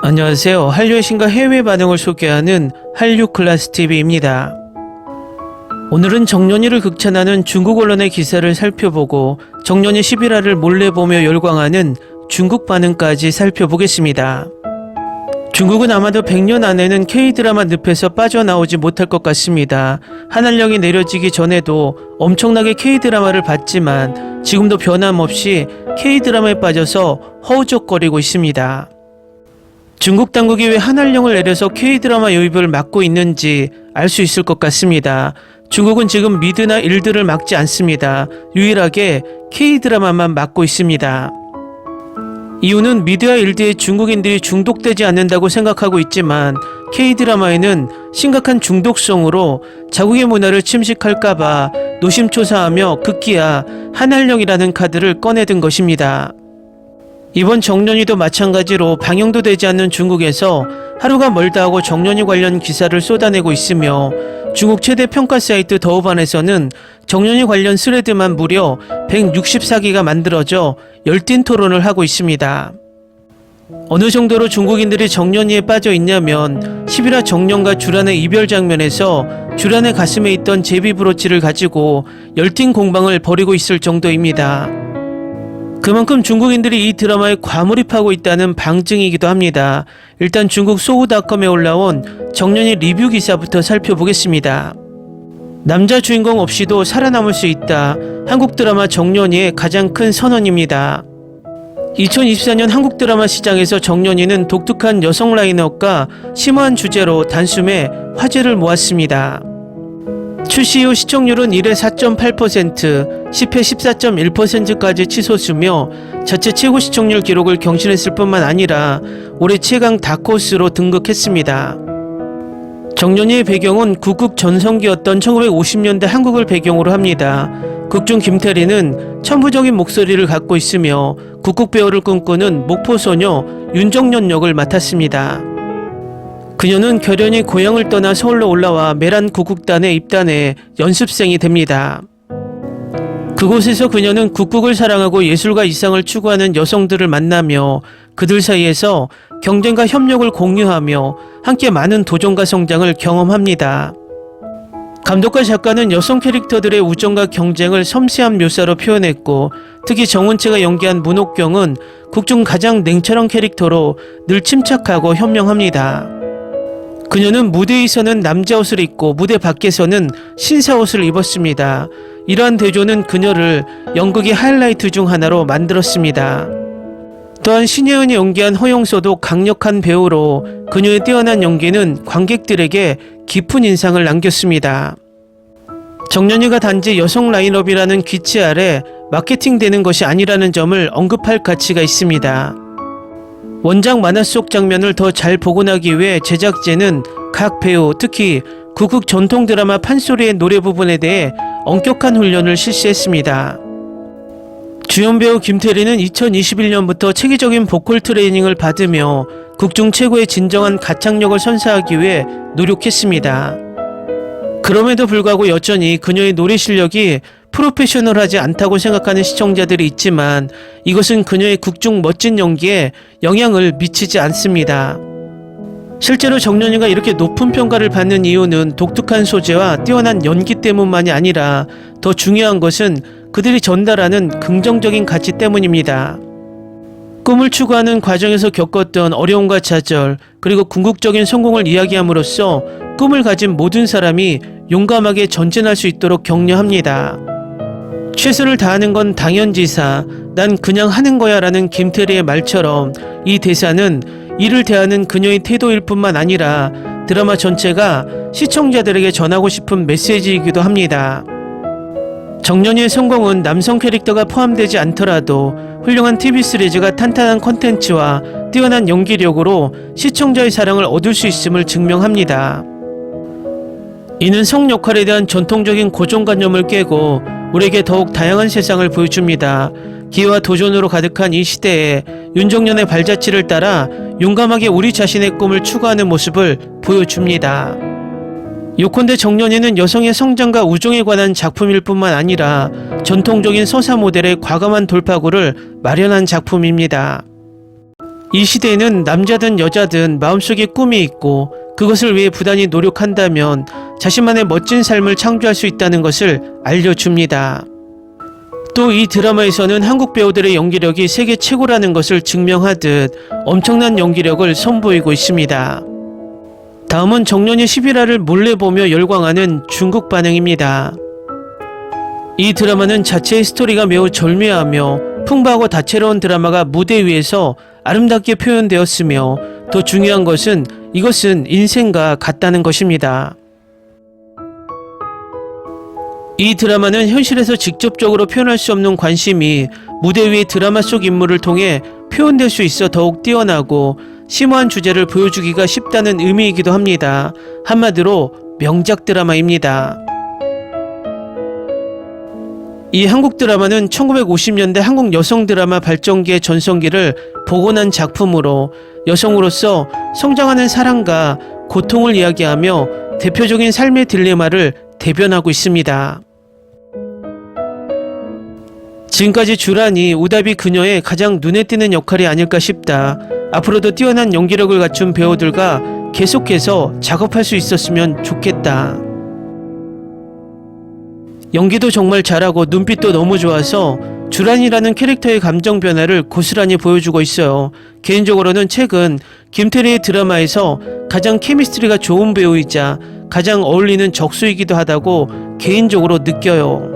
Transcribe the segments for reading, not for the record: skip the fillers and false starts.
안녕하세요. 한류의 신과 해외 반응을 소개하는 한류클래스TV입니다. 오늘은 정년이를 극찬하는 중국 언론의 기사를 살펴보고 정년이 11화를 몰래 보며 열광하는 중국 반응까지 살펴보겠습니다. 중국은 아마도 100년 안에는 K드라마 늪에서 빠져나오지 못할 것 같습니다. 한한령이 내려지기 전에도 엄청나게 K드라마를 봤지만 지금도 변함없이 K드라마에 빠져서 허우적거리고 있습니다. 중국 당국이 왜 한한령을 내려서 K드라마 유입을 막고 있는지 알 수 있을 것 같습니다. 중국은 지금 미드나 일드를 막지 않습니다. 유일하게 K드라마만 막고 있습니다. 이유는 미드와 일드에 중국인들이 중독되지 않는다고 생각하고 있지만 K드라마에는 심각한 중독성으로 자국의 문화를 침식할까봐 노심초사하며 급기야 한한령이라는 카드를 꺼내든 것입니다. 이번 정년이도 마찬가지로 방영도 되지 않는 중국에서 하루가 멀다 하고 정년이 관련 기사를 쏟아내고 있으며 중국 최대 평가 사이트 더우반에서는 정년이 관련 스레드만 무려 164기가 만들어져 열띤 토론을 하고 있습니다. 어느 정도로 중국인들이 정년이에 빠져 있냐면 11화 정년과 주란의 이별 장면에서 주란의 가슴에 있던 제비 브로치를 가지고 열띤 공방을 벌이고 있을 정도입니다. 그만큼 중국인들이 이 드라마에 과몰입하고 있다는 방증이기도 합니다. 일단 중국 소우닷컴에 올라온 정년이 리뷰 기사부터 살펴보겠습니다. 남자 주인공 없이도 살아남을 수 있다. 한국 드라마 정년이의 가장 큰 선언입니다. 2024년 한국 드라마 시장에서 정년이는 독특한 여성 라인업과 심오한 주제로 단숨에 화제를 모았습니다. 출시 이후 시청률은 1회 4.8%, 10회 14.1%까지 치솟으며 자체 최고 시청률 기록을 경신했을 뿐만 아니라 올해 최강 다크호스로 등극했습니다. 정년이의 배경은 국극 전성기였던 1950년대 한국을 배경으로 합니다. 극중 김태리는 천부적인 목소리를 갖고 있으며 국극 배우를 꿈꾸는 목포소녀 윤정년 역을 맡았습니다. 그녀는 결연히 고향을 떠나 서울로 올라와 메란 국극단에 입단해 연습생이 됩니다. 그곳에서 그녀는 국극을 사랑하고 예술과 이상을 추구하는 여성들을 만나며 그들 사이에서 경쟁과 협력을 공유하며 함께 많은 도전과 성장을 경험합니다. 감독과 작가는 여성 캐릭터들의 우정과 경쟁을 섬세한 묘사로 표현했고 특히 정은채가 연기한 문옥경은 극중 가장 냉철한 캐릭터로 늘 침착하고 현명합니다. 그녀는 무대에서는 남자 옷을 입고 무대 밖에서는 신사 옷을 입었습니다. 이러한 대조는 그녀를 연극의 하이라이트 중 하나로 만들었습니다. 또한 신예은이 연기한 허용서도 강력한 배우로 그녀의 뛰어난 연기는 관객들에게 깊은 인상을 남겼습니다. 정년이가 단지 여성 라인업이라는 기치 아래 마케팅되는 것이 아니라는 점을 언급할 가치가 있습니다. 원작 만화 속 장면을 더 잘 복원하기 위해 제작진은 각 배우, 특히 국극 전통 드라마 판소리의 노래 부분에 대해 엄격한 훈련을 실시했습니다. 주연 배우 김태리는 2021년부터 체계적인 보컬 트레이닝을 받으며 극중 최고의 진정한 가창력을 선사하기 위해 노력했습니다. 그럼에도 불구하고 여전히 그녀의 노래 실력이 프로페셔널하지 않다고 생각하는 시청자들이 있지만 이것은 그녀의 극중 멋진 연기에 영향을 미치지 않습니다. 실제로 정년이가 이렇게 높은 평가를 받는 이유는 독특한 소재와 뛰어난 연기 때문만이 아니라 더 중요한 것은 그들이 전달하는 긍정적인 가치 때문입니다. 꿈을 추구하는 과정에서 겪었던 어려움과 좌절, 그리고 궁극적인 성공을 이야기함으로써 꿈을 가진 모든 사람이 용감하게 전진할 수 있도록 격려합니다. 최선을 다하는 건 당연지사, 난 그냥 하는 거야 라는 김태리의 말처럼 이 대사는 이를 대하는 그녀의 태도일 뿐만 아니라 드라마 전체가 시청자들에게 전하고 싶은 메시지이기도 합니다. 정년이의 성공은 남성 캐릭터가 포함되지 않더라도 훌륭한 TV 시리즈가 탄탄한 콘텐츠와 뛰어난 연기력으로 시청자의 사랑을 얻을 수 있음을 증명합니다. 이는 성 역할에 대한 전통적인 고정관념을 깨고 우리에게 더욱 다양한 세상을 보여줍니다. 기회와 도전으로 가득한 이 시대에 윤정년의 발자취를 따라 용감하게 우리 자신의 꿈을 추구하는 모습을 보여줍니다. 요컨대 정년이는 여성의 성장과 우정에 관한 작품일 뿐만 아니라 전통적인 서사 모델의 과감한 돌파구를 마련한 작품입니다. 이 시대에는 남자든 여자든 마음속에 꿈이 있고 그것을 위해 부단히 노력한다면 자신만의 멋진 삶을 창조할 수 있다는 것을 알려줍니다. 또 이 드라마에서는 한국 배우들의 연기력이 세계 최고라는 것을 증명하듯 엄청난 연기력을 선보이고 있습니다. 다음은 정년이 11화를 몰래 보며 열광하는 중국 반응입니다. 이 드라마는 자체의 스토리가 매우 절묘하며 풍부하고 다채로운 드라마가 무대 위에서 아름답게 표현되었으며 더 중요한 것은 이것은 인생과 같다는 것입니다. 이 드라마는 현실에서 직접적으로 표현할 수 없는 관심이 무대 위의 드라마 속 인물을 통해 표현될 수 있어 더욱 뛰어나고 심오한 주제를 보여주기가 쉽다는 의미이기도 합니다. 한마디로 명작 드라마입니다. 이 한국 드라마는 1950년대 한국 여성 드라마 발전기의 전성기를 복원한 작품으로 여성으로서 성장하는 사랑과 고통을 이야기하며 대표적인 삶의 딜레마를 대변하고 있습니다. 지금까지 주란이 우다비 그녀의 가장 눈에 띄는 역할이 아닐까 싶다. 앞으로도 뛰어난 연기력을 갖춘 배우들과 계속해서 작업할 수 있었으면 좋겠다. 연기도 정말 잘하고 눈빛도 너무 좋아서 주란이라는 캐릭터의 감정 변화를 고스란히 보여주고 있어요. 개인적으로는 최근 김태리의 드라마에서 가장 케미스트리가 좋은 배우이자 가장 어울리는 적수이기도 하다고 개인적으로 느껴요.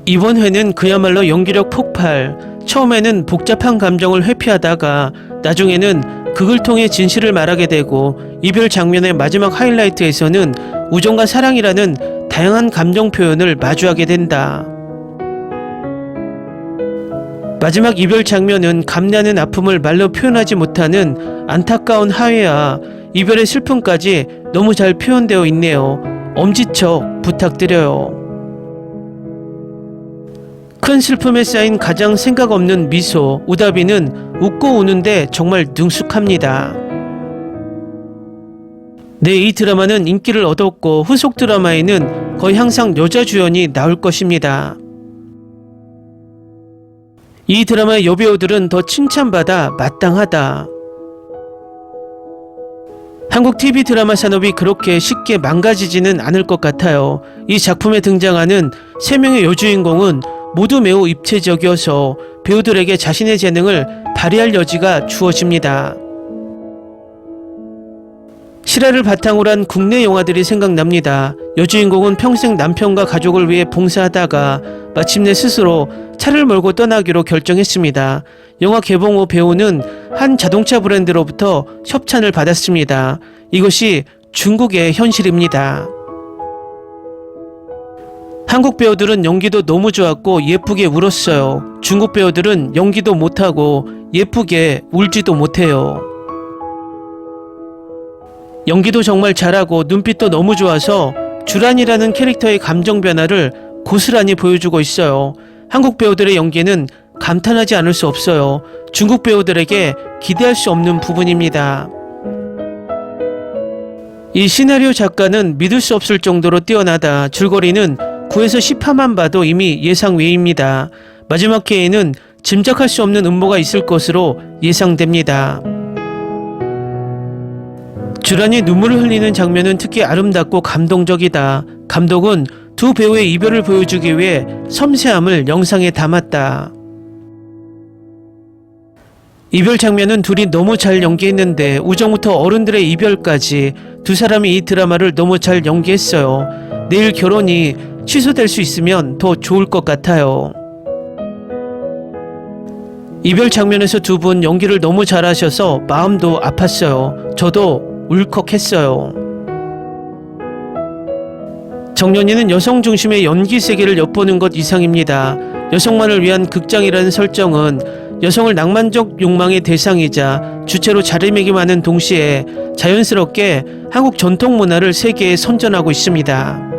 이번 회는 그야말로 연기력 폭발. 처음에는 복잡한 감정을 회피하다가 나중에는 극을 통해 진실을 말하게 되고 이별 장면의 마지막 하이라이트에서는 우정과 사랑이라는 다양한 감정 표현을 마주하게 된다. 마지막 이별 장면은 감내하는 아픔을 말로 표현하지 못하는 안타까운 화해와 이별의 슬픔까지 너무 잘 표현되어 있네요. 엄지척 부탁드려요. 큰 슬픔에 쌓인 가장 생각 없는 미소. 우다비는 웃고 우는데 정말 능숙합니다. 네, 이 드라마는 인기를 얻었고 후속 드라마에는 거의 항상 여자 주연이 나올 것입니다. 이 드라마의 여배우들은 더 칭찬받아 마땅하다. 한국 TV 드라마 산업이 그렇게 쉽게 망가지지는 않을 것 같아요. 이 작품에 등장하는 3명의 여주인공은 모두 매우 입체적이어서 배우들에게 자신의 재능을 발휘할 여지가 주어집니다. 실화를 바탕으로 한 국내 영화들이 생각납니다. 여주인공은 평생 남편과 가족을 위해 봉사하다가 마침내 스스로 차를 몰고 떠나기로 결정했습니다. 영화 개봉 후 배우는 한 자동차 브랜드로부터 협찬을 받았습니다. 이것이 중국의 현실입니다. 한국 배우들은 연기도 너무 좋았고 예쁘게 울었어요. 중국 배우들은 연기도 못하고 예쁘게 울지도 못해요. 연기도 정말 잘하고 눈빛도 너무 좋아서 주란이라는 캐릭터의 감정 변화를 고스란히 보여주고 있어요. 한국 배우들의 연기는 감탄하지 않을 수 없어요. 중국 배우들에게 기대할 수 없는 부분입니다. 이 시나리오 작가는 믿을 수 없을 정도로 뛰어나다. 줄거리는 9에서 10화만 봐도 이미 예상 외입니다. 마지막 회에는 짐작할 수 없는 음모가 있을 것으로 예상됩니다. 주란이 눈물을 흘리는 장면은 특히 아름답고 감동적이다. 감독은 두 배우의 이별을 보여주기 위해 섬세함을 영상에 담았다. 이별 장면은 둘이 너무 잘 연기했는데 우정부터 어른들의 이별까지 두 사람이 이 드라마를 너무 잘 연기했어요. 내일 결혼이 취소될 수 있으면 더 좋을 것 같아요. 이별 장면에서 두 분 연기를 너무 잘하셔서 마음도 아팠어요. 저도 울컥했어요. 정년이는 여성 중심의 연기 세계를 엿보는 것 이상입니다. 여성만을 위한 극장이라는 설정은 여성을 낭만적 욕망의 대상이자 주체로 자리매김하는 동시에 자연스럽게 한국 전통 문화를 세계에 선전하고 있습니다.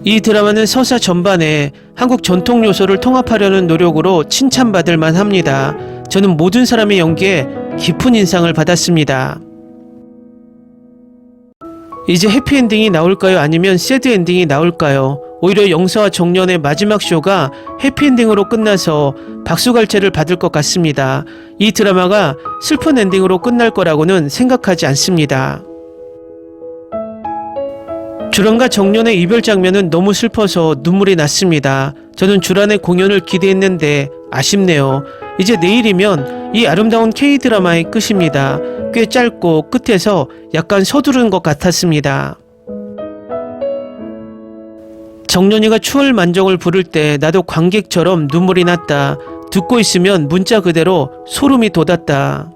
이 드라마는 서사 전반에 한국 전통 요소를 통합하려는 노력으로 칭찬받을 만합니다. 저는 모든 사람의 연기에 깊은 인상을 받았습니다. 이제 해피엔딩이 나올까요? 아니면 새드엔딩이 나올까요? 오히려 영서와 정년의 마지막 쇼가 해피엔딩으로 끝나서 박수갈채를 받을 것 같습니다. 이 드라마가 슬픈 엔딩으로 끝날 거라고는 생각하지 않습니다. 주란과 정년의 이별 장면은 너무 슬퍼서 눈물이 났습니다. 저는 주란의 공연을 기대했는데 아쉽네요. 이제 내일이면 이 아름다운 K드라마의 끝입니다. 꽤 짧고 끝에서 약간 서두른 것 같았습니다. 정년이가 추월 만정을 부를 때 나도 관객처럼 눈물이 났다. 듣고 있으면 문자 그대로 소름이 돋았다.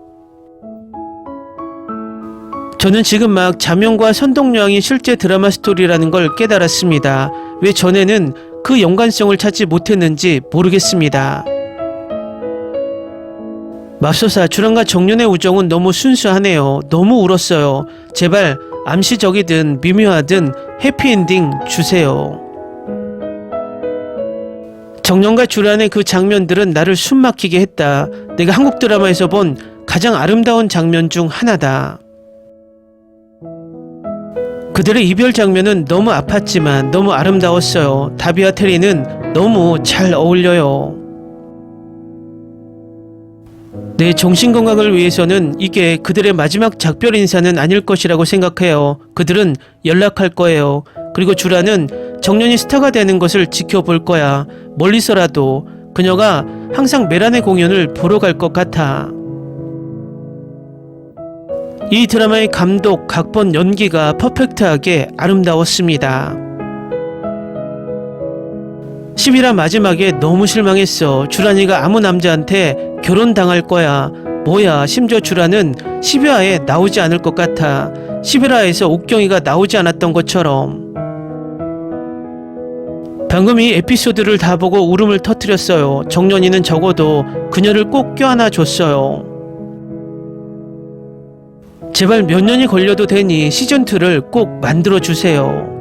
저는 지금 막 자명과 선동여왕이 실제 드라마 스토리라는 걸 깨달았습니다. 왜 전에는 그 연관성을 찾지 못했는지 모르겠습니다. 맙소사 주란과 정년의 우정은 너무 순수하네요. 너무 울었어요. 제발 암시적이든 미묘하든 해피엔딩 주세요. 정년과 주란의 그 장면들은 나를 숨막히게 했다. 내가 한국 드라마에서 본 가장 아름다운 장면 중 하나다. 그들의 이별 장면은 너무 아팠지만 너무 아름다웠어요. 다비와 테리는 너무 잘 어울려요. 내 정신건강을 위해서는 이게 그들의 마지막 작별 인사는 아닐 것이라고 생각해요. 그들은 연락할 거예요. 그리고 주란은 정년이 스타가 되는 것을 지켜볼 거야. 멀리서라도 그녀가 항상 메란의 공연을 보러 갈 것 같아. 이 드라마의 감독, 각본, 연기가 퍼펙트하게 아름다웠습니다. 11화 마지막에 너무 실망했어. 주란이가 아무 남자한테 결혼당할 거야. 뭐야, 심지어 주란은 12화에 나오지 않을 것 같아. 11화에서 옥경이가 나오지 않았던 것처럼. 방금 이 에피소드를 다 보고 울음을 터뜨렸어요. 정년이는 적어도 그녀를 꼭 껴안아 줬어요. 제발 몇 년이 걸려도 되니 시즌2를 꼭 만들어주세요.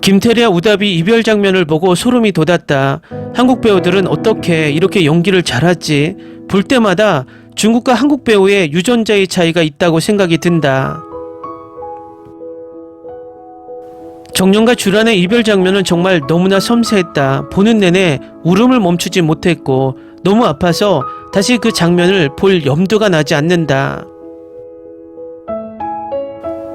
김태리와 우다비 이별 장면을 보고 소름이 돋았다. 한국 배우들은 어떻게 이렇게 연기를 잘하지? 볼 때마다 중국과 한국 배우의 유전자의 차이가 있다고 생각이 든다. 정년과 주란의 이별 장면은 정말 너무나 섬세했다. 보는 내내 울음을 멈추지 못했고 너무 아파서 다시 그 장면을 볼 염두가 나지 않는다.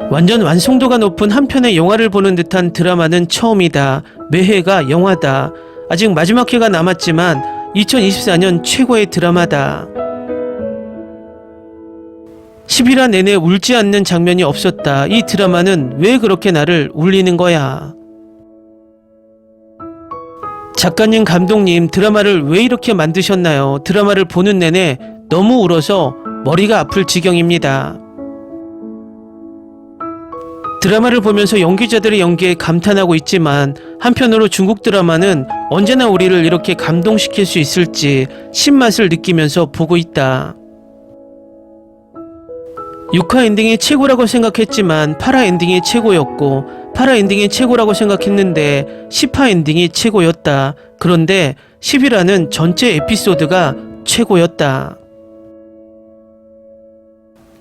완전 완성도가 높은 한 편의 영화를 보는 듯한 드라마는 처음이다. 매회가 영화다. 아직 마지막 회가 남았지만 2024년 최고의 드라마다. 11화 내내 울지 않는 장면이 없었다. 이 드라마는 왜 그렇게 나를 울리는 거야? 작가님, 감독님, 드라마를 왜 이렇게 만드셨나요? 드라마를 보는 내내 너무 울어서 머리가 아플 지경입니다. 드라마를 보면서 연기자들의 연기에 감탄하고 있지만 한편으로 중국 드라마는 언제나 우리를 이렇게 감동시킬 수 있을지 신맛을 느끼면서 보고 있다. 6화 엔딩이 최고라고 생각했지만 8화 엔딩이 최고였고 8화 엔딩이 최고라고 생각했는데 10화 엔딩이 최고였다. 그런데 11화는 전체 에피소드가 최고였다.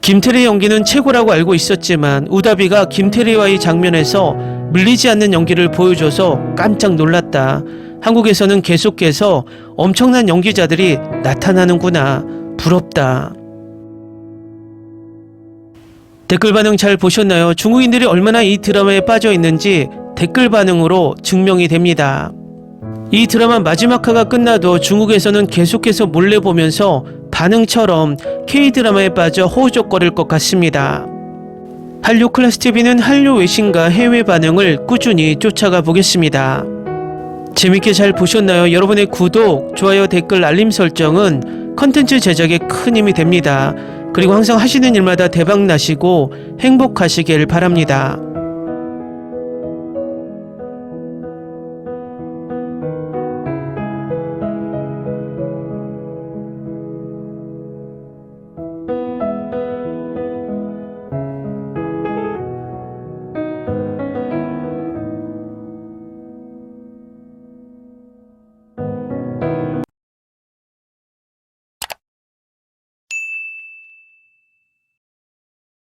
김태리의 연기는 최고라고 알고 있었지만 우다비가 김태리와의 장면에서 밀리지 않는 연기를 보여줘서 깜짝 놀랐다. 한국에서는 계속해서 엄청난 연기자들이 나타나는구나. 부럽다. 댓글 반응 잘 보셨나요? 중국인들이 얼마나 이 드라마에 빠져 있는지 댓글 반응으로 증명이 됩니다. 이 드라마 마지막 화가 끝나도 중국에서는 계속해서 몰래 보면서 반응처럼 K드라마에 빠져 호우적거릴 것 같습니다. 한류 클래스TV는 한류 외신과 해외 반응을 꾸준히 쫓아가 보겠습니다. 재밌게 잘 보셨나요? 여러분의 구독, 좋아요, 댓글, 알림 설정은 컨텐츠 제작에 큰 힘이 됩니다. 그리고 항상 하시는 일마다 대박 나시고 행복하시길 바랍니다.